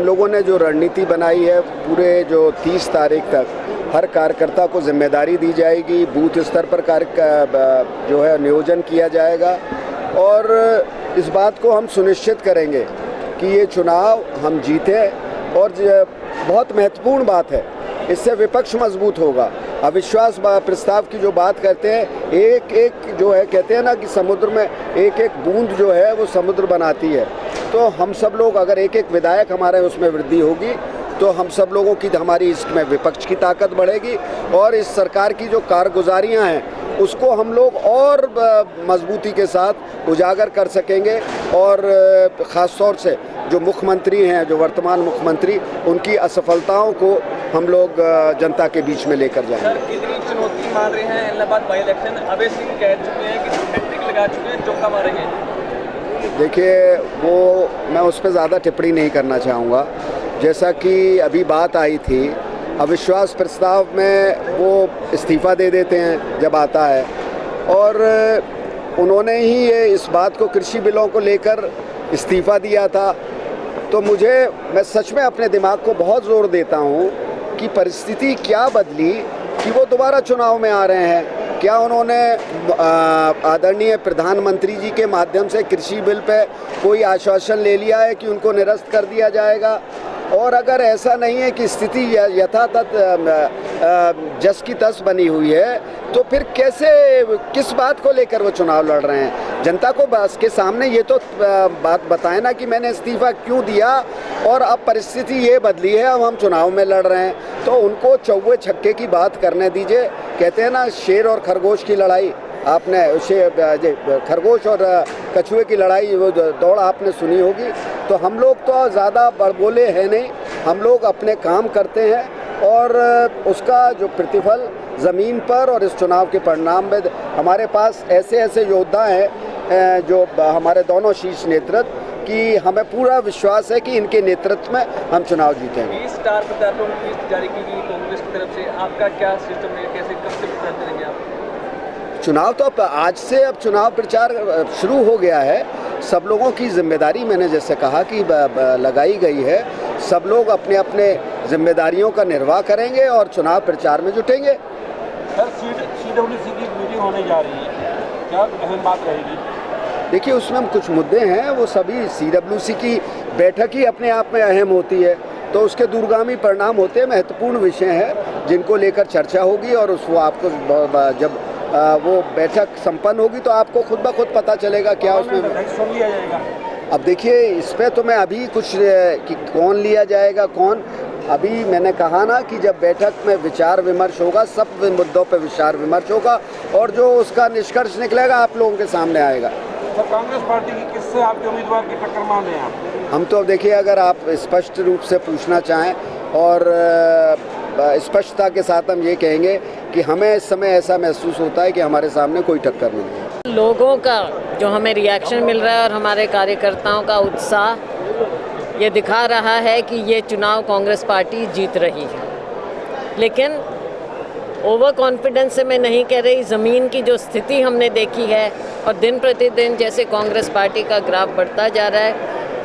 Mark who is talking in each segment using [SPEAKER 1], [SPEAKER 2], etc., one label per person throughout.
[SPEAKER 1] हम लोगों ने जो रणनीति बनाई है, पूरे जो 30 तारीख तक हर कार्यकर्ता को जिम्मेदारी दी जाएगी, बूथ स्तर पर जो है नियोजन किया जाएगा और इस बात को हम सुनिश्चित करेंगे कि ये चुनाव हम जीतें। और बहुत महत्वपूर्ण बात है, इससे विपक्ष मजबूत होगा। अविश्वास प्रस्ताव की जो बात करते हैं, एक एक जो है कहते हैं ना कि समुद्र में एक एक बूंद जो है वो समुद्र बनाती है। तो हम सब लोग अगर एक एक विधायक हमारे उसमें वृद्धि होगी तो हम सब लोगों की, हमारी इसमें विपक्ष की ताकत बढ़ेगी और इस सरकार की जो कारगुजारियां हैं उसको हम लोग और मजबूती के साथ उजागर कर सकेंगे। और ख़ास तौर से जो मुख्यमंत्री हैं, जो वर्तमान मुख्यमंत्री, उनकी असफलताओं को हम लोग जनता के बीच में लेकर जाएंगे।
[SPEAKER 2] सर, कितनी चुनौती मान रहे हैं इलाहाबाद बाई इलेक्शन? अभय सिंह कह चुके हैं कि हैट्रिक लगा चुके हैं, चौका मारेंगे।
[SPEAKER 1] देखिए, वो मैं उस पर ज़्यादा टिप्पणी नहीं करना चाहूँगा। जैसा कि अभी बात आई थी, अविश्वास प्रस्ताव में वो इस्तीफ़ा दे देते हैं जब आता है, और उन्होंने ही ये इस बात को कृषि बिलों को लेकर इस्तीफ़ा दिया था। तो मैं सच में अपने दिमाग को बहुत ज़ोर देता हूँ कि परिस्थिति क्या बदली कि वो दोबारा चुनाव में आ रहे हैं। क्या उन्होंने आदरणीय प्रधानमंत्री जी के माध्यम से कृषि बिल पे कोई आश्वासन ले लिया है कि उनको निरस्त कर दिया जाएगा? और अगर ऐसा नहीं है कि स्थिति यथातथ जस की तस बनी हुई है, तो फिर किस बात को लेकर वो चुनाव लड़ रहे हैं? जनता को बस के सामने ये तो बात बताएं ना कि मैंने इस्तीफ़ा क्यों दिया और अब परिस्थिति ये बदली है, अब हम चुनाव में लड़ रहे हैं। तो उनको चौवे छक्के की बात करने दीजिए। कहते हैं ना, शेर और खरगोश की लड़ाई, आपने खरगोश और कछुए की लड़ाई, वो दौड़ आपने सुनी होगी। तो हम लोग तो ज़्यादा बड़बोले हैं नहीं, हम लोग अपने काम करते हैं और उसका जो प्रतिफल ज़मीन पर और इस चुनाव के परिणाम में हमारे पास ऐसे योद्धा हैं जो हमारे दोनों शीर्ष नेतृत्व की, हमें पूरा विश्वास है कि इनके नेतृत्व में हम चुनाव जीतेंगे।
[SPEAKER 2] 20 स्टार प्रचारकों की लिस्ट जारी की गई कांग्रेस की तरफ से, आपका क्या सिस्टम है, कैसे कब से प्रचार करेंगे आप?
[SPEAKER 1] चुनाव तो आज से अब चुनाव प्रचार शुरू हो गया है। सब लोगों की जिम्मेदारी, मैंने जैसे कहा कि लगाई गई है। सब लोग अपने अपने जिम्मेदारियों का निर्वाह करेंगे और चुनाव प्रचार में जुटेंगे।
[SPEAKER 3] सर, CWC की मीटिंग होने जा रही है, क्या अहम बात रहेगी?
[SPEAKER 1] देखिए, उसमें कुछ मुद्दे हैं, वो सभी CWC की बैठक ही अपने आप में अहम होती है, तो उसके दूरगामी परिणाम होते हैं, महत्वपूर्ण विषय हैं जिनको लेकर चर्चा होगी और उसको आपको जब वो बैठक संपन्न होगी तो आपको खुद ब खुद पता चलेगा क्या उसमें
[SPEAKER 3] सुन लिया जाएगा।
[SPEAKER 1] अब देखिए, इस पे तो मैं अभी कुछ कि कौन लिया जाएगा कौन, अभी मैंने कहा ना कि जब बैठक में विचार विमर्श होगा, सब मुद्दों पे विचार विमर्श होगा और जो उसका निष्कर्ष निकलेगा आप लोगों के सामने आएगा।
[SPEAKER 3] तो कांग्रेस पार्टी की किससे आपके उम्मीदवार की टक्कर मान रहे हैं आप?
[SPEAKER 1] हम तो देखिए, अगर आप स्पष्ट रूप से पूछना चाहें और स्पष्टता के साथ हम ये कहेंगे कि हमें इस समय ऐसा महसूस होता है कि हमारे सामने कोई टक्कर नहीं है।
[SPEAKER 4] लोगों का जो हमें रिएक्शन मिल रहा है और हमारे कार्यकर्ताओं का उत्साह ये दिखा रहा है कि ये चुनाव कांग्रेस पार्टी जीत रही है। लेकिन ओवर कॉन्फिडेंस से मैं नहीं कह रही, ज़मीन की जो स्थिति हमने देखी है और दिन प्रतिदिन जैसे कांग्रेस पार्टी का ग्राफ बढ़ता जा रहा है,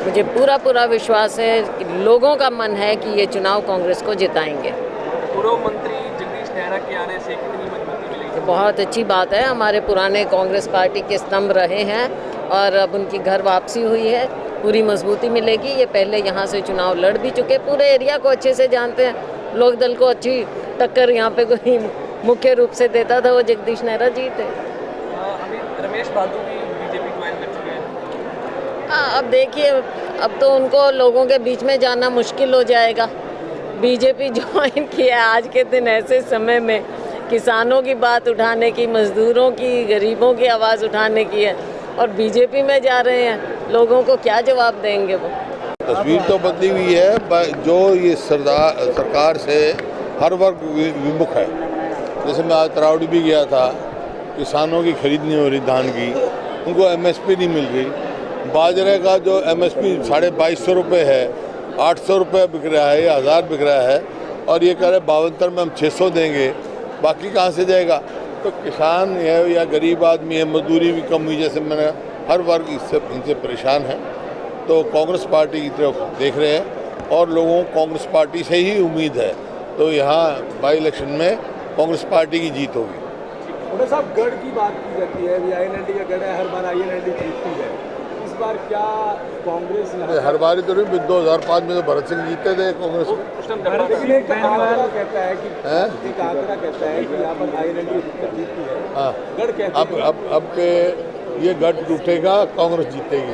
[SPEAKER 4] मुझे पूरा विश्वास है कि लोगों का मन है कि ये चुनाव कांग्रेस को जिताएंगे।
[SPEAKER 2] पूर्व मंत्री जगदीश नेहरा के आने से कितनी मजबूती मिलेगी?
[SPEAKER 4] बहुत अच्छी बात है, हमारे पुराने कांग्रेस पार्टी के स्तंभ रहे हैं और अब उनकी घर वापसी हुई है, पूरी मजबूती मिलेगी। ये पहले यहाँ से चुनाव लड़ भी चुके, पूरे एरिया को अच्छे से जानते हैं। लोक दल को अच्छी टक्कर यहाँ पे कोई मुख्य रूप से देता था, वो जगदीश नेहरा जी थे।
[SPEAKER 2] अभी रमेश बाबू भी बीजेपी ज्वाइन कर चुके हैं।
[SPEAKER 4] अब देखिए, अब तो उनको लोगों के बीच में जाना मुश्किल हो जाएगा। बीजेपी ज्वाइन किया आज के दिन ऐसे समय में किसानों की बात उठाने की, मजदूरों की, गरीबों की आवाज़ उठाने की है और बीजेपी में जा रहे हैं, लोगों को क्या जवाब देंगे वो?
[SPEAKER 5] तस्वीर तो बदली हुई है, जो ये सरकार से हर वर्ग विमुख है। जैसे मैं आज तरावड़ी भी गया था, किसानों की खरीद नहीं हो रही धान की, उनको MSP नहीं मिल रही। बाजरे का जो MSP 2250 रुपये है, 800 रुपये बिक रहा है या 1000 बिक रहा है और ये कह रहे 72 में हम 600 देंगे, बाकी कहाँ से जाएगा? तो किसान है या गरीब आदमी है, मजदूरी भी कम हुई, जैसे मैंने, हर वर्ग इनसे परेशान है। तो कांग्रेस पार्टी की तरफ देख रहे हैं और लोगों को कांग्रेस पार्टी से ही उम्मीद है। तो यहाँ बाई इलेक्शन में कांग्रेस पार्टी की जीत होगी।
[SPEAKER 6] उन्हें साहब गढ़ की बात की जाती है, INLD का गढ़ है, हर बार INLD जीतती है। इस बार क्या कांग्रेस
[SPEAKER 5] हर बार तो नहीं, 2005 में तो भरत सिंह जीते थे कांग्रेस में।
[SPEAKER 6] लेकिन एक आंकड़ा कहता है कि यहाँ पर INLD जीतती है।
[SPEAKER 5] हाँ,
[SPEAKER 6] गढ़ कहते हैं
[SPEAKER 5] अब ये गढ़ टूटेगा, कांग्रेस जीतेगी।